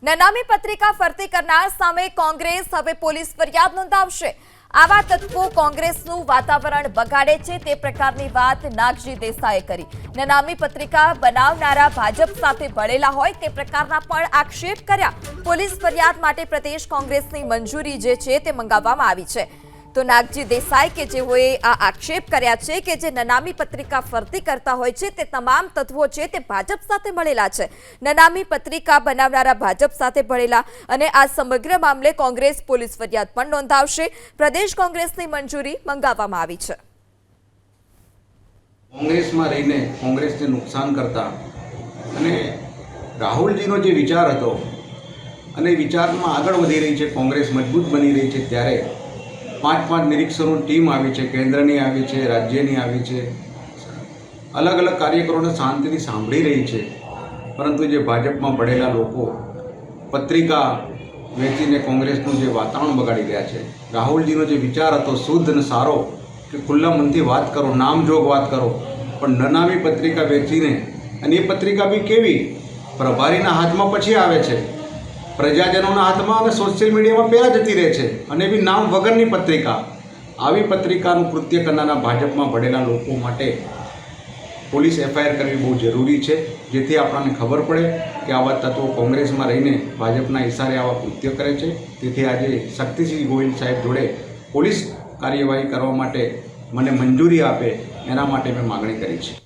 નનામી પત્રિકા ફરતી કરનાર સામે કોંગ્રેસ હવે પોલીસ ફરિયાદ નોંધાવશે। આવા તત્વો કોંગ્રેસનું વાતાવરણ બગાડે છે તે પ્રકારની વાત નાગજી દેસાઈએ કરી। નનામી પત્રિકા બનાવનારા ભાજપ સાથે ભળેલા હોય તે પ્રકારના પણ આક્ષેપ કર્યા। પોલીસ ફરિયાદ માટે પ્રદેશ કોંગ્રેસની મંજૂરી જે છે તે મંગાવવામાં આવી છે। तो नागजी देसाई के जेओए आ आक्षेप कर्या छे के जे ननामी पत्रिका फरती करता होय छे ते तमाम तत्वो छे ते भाजप साथे मळेला छे। ननामी पत्रिका बनावनारा भाजप साथे भळेला अने आ समग्र मामले कोंग्रेस पोलीस फरियाद पण नोंधावशे। प्रदेश कोंग्रेसनी मंजूरी मंगाववामां आवी छे। कोंग्रेसमां रहीने कोंग्रेसने नुकसान करता अने राहुलजीनो जे विचार हतो अने विचारमां आगळ वधी रही छे, कोंग्रेस मजबूत बनी रही छे, त्यारे 5 निरीक्षकों टीम आई है, केन्द्रनी आई है, राज्यनी आई है, अलग अलग कार्यकरों ने शांति सांभी रही है। परंतु जो भाजप में पड़ेला लोग पत्रिका वेचीने कोंग्रेसनु जे वातावरण बगाड़ी रह्या छे। राहुलजीनो जे विचार हतो शुद्ध ने सारो कि खुल्ला मनथी बात करो, नामजोग बात करो, पण ननामी पत्रिका वेचीने अने ए पत्रिका भी केवी प्रभारीना हाथमां पछी आवे छे, प्रजाजनों हाथ में सोशल मीडिया में पहला जती रहे छे अने भी नाम वगरनी पत्रिका। आवी पत्रिकानुं कृत्य करनारा भाजप में भळेला लोको माटे पोलीस एफआईआर करवी बहुत जरूरी है, जेथी आपणाने खबर पड़े कि आवा तत्वों कांग्रेस में रहीने भाजपना इशारे आवा कृत्य करे छे। तेथी आजे शक्तिसिंह गोहिल साहेब जोड़े पोलीस कार्यवाही करवा माटे मने मंजूरी आपे एना माटे मैं मागणी करी छे।